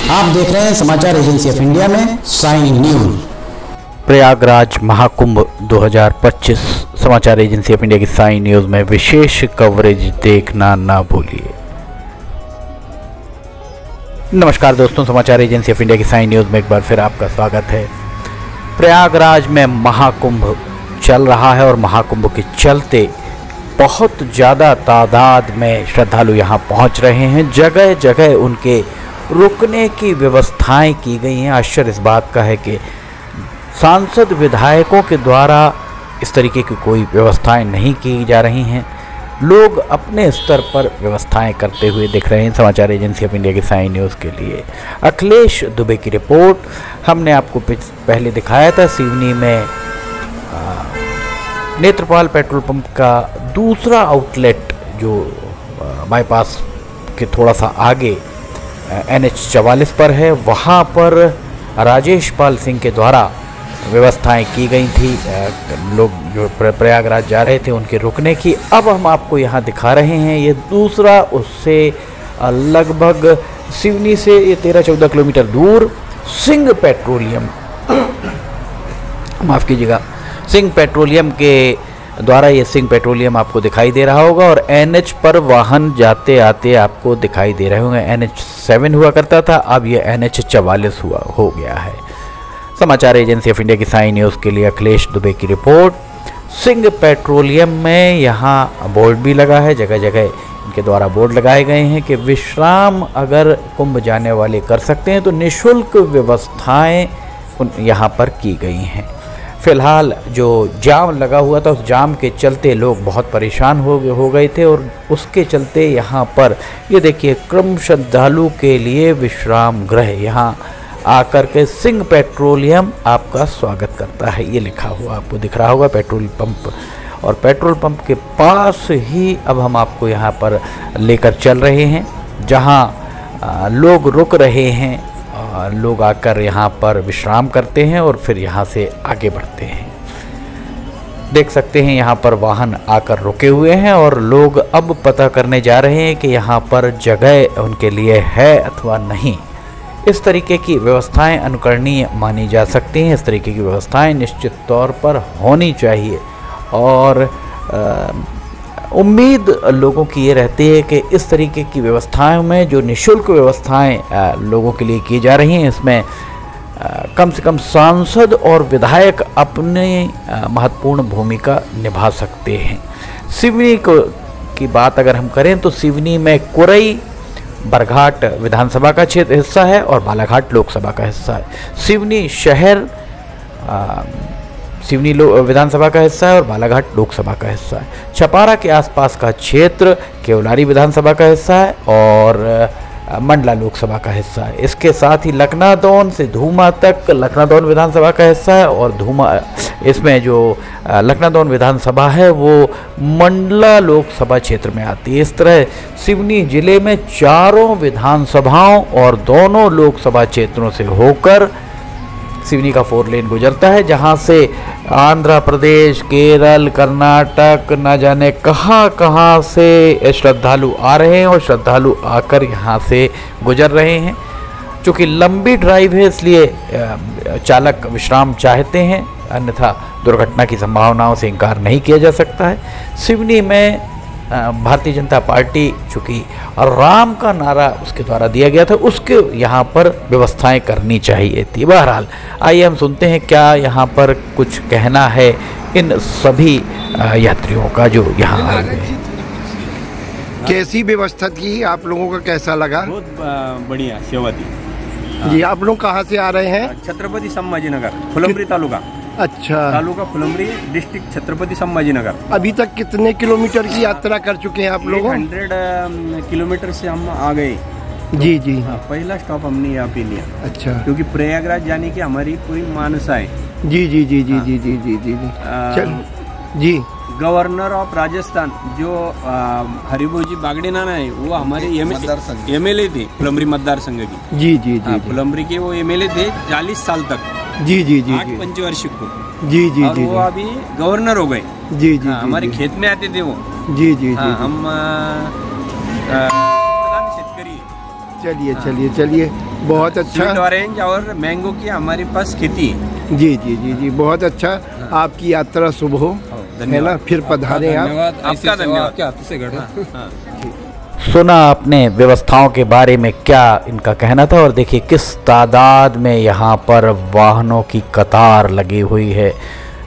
आप देख रहे हैं समाचार एजेंसी ऑफ इंडिया में साइन न्यूज। प्रयागराज महाकुंभ 2025 समाचार एजेंसी ऑफ इंडिया की साइन न्यूज में विशेष कवरेज देखना ना भूलिए। नमस्कार दोस्तों, समाचार एजेंसी ऑफ इंडिया की साइन न्यूज में एक बार फिर आपका स्वागत है। प्रयागराज में महाकुंभ चल रहा है और महाकुंभ के चलते बहुत ज़्यादा तादाद में श्रद्धालु यहाँ पहुँच रहे हैं। जगह जगह उनके रुकने की व्यवस्थाएं की गई हैं। आश्चर्य इस बात का है कि सांसद विधायकों के द्वारा इस तरीके की कोई व्यवस्थाएं नहीं की जा रही हैं। लोग अपने स्तर पर व्यवस्थाएं करते हुए दिख रहे हैं। समाचार एजेंसी ऑफ इंडिया की साइन न्यूज़ के लिए अखिलेश दुबे की रिपोर्ट हमने आपको पहले दिखाया था। सिवनी में नेत्रपाल पेट्रोल पंप का दूसरा आउटलेट जो बाईपास के थोड़ा सा आगे NH-44 पर है, वहाँ पर राजेश पाल सिंह के द्वारा व्यवस्थाएं की गई थी। लोग जो प्रयागराज जा रहे थे उनके रुकने की। अब हम आपको यहाँ दिखा रहे हैं ये दूसरा, उससे लगभग सिवनी से ये 13-14 किलोमीटर दूर सिंह पेट्रोलियम माफ़ कीजिएगा, सिंह पेट्रोलियम के द्वारा ये सिंह पेट्रोलियम आपको दिखाई दे रहा होगा और NH पर वाहन जाते आते आपको दिखाई दे रहे होंगे। NH-7 हुआ करता था, अब ये NH-44 हो गया है। समाचार एजेंसी ऑफ इंडिया की साइन न्यूज़ के लिए अखिलेश दुबे की रिपोर्ट। सिंह पेट्रोलियम में यहाँ बोर्ड भी लगा है, जगह जगह इनके द्वारा बोर्ड लगाए गए हैं कि विश्राम अगर कुंभ जाने वाले कर सकते हैं तो निःशुल्क व्यवस्थाएं यहाँ पर की गई हैं। फ़िलहाल जो जाम लगा हुआ था उस जाम के चलते लोग बहुत परेशान हो गए थे और उसके चलते यहाँ पर ये देखिए क्रम श्रद्धालु के लिए विश्राम गृह यहाँ आकर के सिंह पेट्रोलियम आपका स्वागत करता है। ये लिखा हुआ आपको दिख रहा होगा पेट्रोल पंप, और पेट्रोल पंप के पास ही अब हम आपको यहाँ पर लेकर चल रहे हैं जहाँ लोग रुक रहे हैं। लोग आकर यहाँ पर विश्राम करते हैं और फिर यहाँ से आगे बढ़ते हैं। देख सकते हैं यहाँ पर वाहन आकर रुके हुए हैं और लोग अब पता करने जा रहे हैं कि यहाँ पर जगह उनके लिए है अथवा नहीं। इस तरीके की व्यवस्थाएं अनुकरणीय मानी जा सकती हैं। इस तरीके की व्यवस्थाएं निश्चित तौर पर होनी चाहिए और उम्मीद लोगों की ये रहती है कि इस तरीके की व्यवस्थाओं में जो निःशुल्क व्यवस्थाएं लोगों के लिए की जा रही हैं, इसमें कम से कम सांसद और विधायक अपनी महत्वपूर्ण भूमिका निभा सकते हैं। सिवनी की बात अगर हम करें तो सिवनी में कुरई बरघाट विधानसभा का क्षेत्र हिस्सा है और बालाघाट लोकसभा का हिस्सा है। सिवनी शहर सिवनी विधानसभा का हिस्सा है और बालाघाट लोकसभा का हिस्सा है। छपारा के आसपास का क्षेत्र केवलारी विधानसभा का हिस्सा है और मंडला लोकसभा का हिस्सा है। इसके साथ ही लखनादौन से धूमा तक लखनादौन विधानसभा का हिस्सा है और धूमा इसमें जो लखनादौन विधानसभा है वो मंडला लोकसभा क्षेत्र में आती है। इस तरह सिवनी जिले में चारों विधानसभाओं और दोनों लोकसभा क्षेत्रों से होकर सिवनी का 4 लेन गुजरता है, जहां से आंध्र प्रदेश, केरल, कर्नाटक, न जाने कहां से श्रद्धालु आ रहे हैं और श्रद्धालु आकर यहां से गुजर रहे हैं। चूँकि लंबी ड्राइव है इसलिए चालक विश्राम चाहते हैं, अन्यथा दुर्घटना की संभावनाओं से इनकार नहीं किया जा सकता है। सिवनी में भारतीय जनता पार्टी चूँकि राम का नारा उसके द्वारा दिया गया था, उसके यहाँ पर व्यवस्थाएं करनी चाहिए थी। बहरहाल आइए हम सुनते हैं क्या यहाँ पर कुछ कहना है इन सभी यात्रियों का जो यहाँ आए हुए हैं। कैसी व्यवस्था की, आप लोगों का कैसा लगा? बहुत बढ़िया सेवा दी जी। आप लोग कहाँ से आ रहे हैं? छत्रपति संभाजीनगर, फुलंब्री तालुका। अच्छा, तालुका फुलंब्री, डिस्ट्रिक्ट छत्रपति संभाजीनगर। अभी तक कितने किलोमीटर की यात्रा कर चुके हैं आप लोग? 100 किलोमीटर से हम आ गए। जी जी। पहला स्टॉप हमने यहाँ पे लिया। अच्छा, क्योंकि प्रयागराज जाने की हमारी पूरी मानसा है। जी जी जी जी जी जी जी जी चल जी। गवर्नर ऑफ राजस्थान जो हरिभोजी बागड़े नाना है, वो हमारे MLA थे फुलंब्री मतदार संघ की। जी जी जी। फुलंब्री के वो MLA थे 40 साल तक। जी जी जी। 8 पंचवार्षिक को। जी जी जी। वो अभी गवर्नर हो गए। जी जी। हमारे खेत में आते थे वो। जी जी। हम प्रधान शेतकरी चलिए चलिए चलिए, बहुत स्वीट अच्छा। ऑरेंज और मैंगो की हमारे पास खेती है। जी जी जी जी, बहुत अच्छा। आपकी यात्रा शुभ हो, है ना। फिर पधारे आप। आपका धन्यवाद। सुना आपने व्यवस्थाओं के बारे में क्या इनका कहना था, और देखिए किस तादाद में यहाँ पर वाहनों की कतार लगी हुई है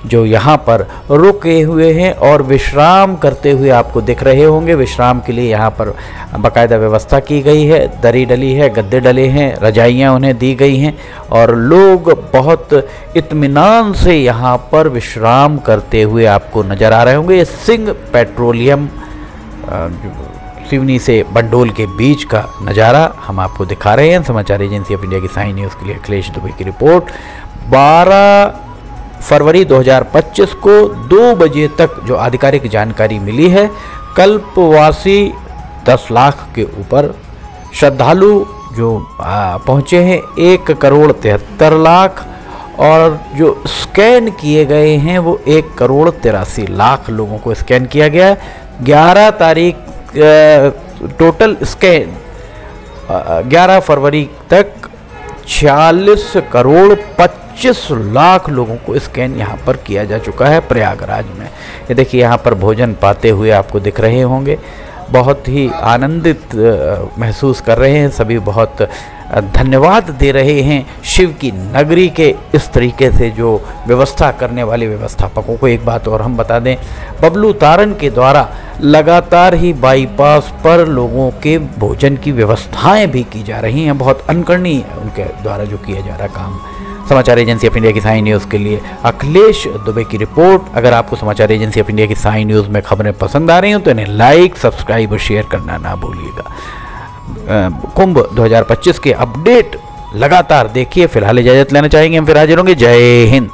जो यहाँ पर रुके हुए हैं और विश्राम करते हुए आपको दिख रहे होंगे। विश्राम के लिए यहाँ पर बाकायदा व्यवस्था की गई है, दरी डली है, गद्दे डले हैं, रजाइयाँ उन्हें दी गई हैं और लोग बहुत इत्मीनान से यहाँ पर विश्राम करते हुए आपको नज़र आ रहे होंगे। ये सिंह पेट्रोलियम सिवनी से बंडोल के बीच का नज़ारा हम आपको दिखा रहे हैं। समाचार एजेंसी ऑफ इंडिया की साई न्यूज़ के लिए अखिलेश दुबे की रिपोर्ट। 12 फरवरी 2025 को 2 बजे तक जो आधिकारिक जानकारी मिली है, कल्पवासी 10 लाख के ऊपर श्रद्धालु जो पहुँचे हैं 1,73,00,000 और जो स्कैन किए गए हैं वो 1,83,00,000 लोगों को स्कैन किया गया है। 11 तारीख टोटल स्कैन 11 फरवरी तक 46,25,00,000 लोगों को स्कैन यहाँ पर किया जा चुका है प्रयागराज में। ये देखिए यहाँ पर भोजन पाते हुए आपको दिख रहे होंगे, बहुत ही आनंदित महसूस कर रहे हैं सभी, बहुत धन्यवाद दे रहे हैं शिव की नगरी के इस तरीके से जो व्यवस्था करने वाले व्यवस्थापकों को। एक बात और हम बता दें, बबलू तारन के द्वारा लगातार ही बाईपास पर लोगों के भोजन की व्यवस्थाएं भी की जा रही हैं। बहुत अनुकरणीय उनके द्वारा जो किया जा रहा काम। समाचार एजेंसी ऑफ इंडिया की साई न्यूज़ के लिए अखिलेश दुबे की रिपोर्ट। अगर आपको समाचार एजेंसी ऑफ इंडिया की साई न्यूज़ में खबरें पसंद आ रही हो तो इन्हें लाइक, सब्सक्राइब और शेयर करना ना भूलिएगा। कुंभ 2025 के अपडेट लगातार देखिए। फिलहाल इजाज़त लेना चाहेंगे, हम फिर हाजिर होंगे। जय हिंद।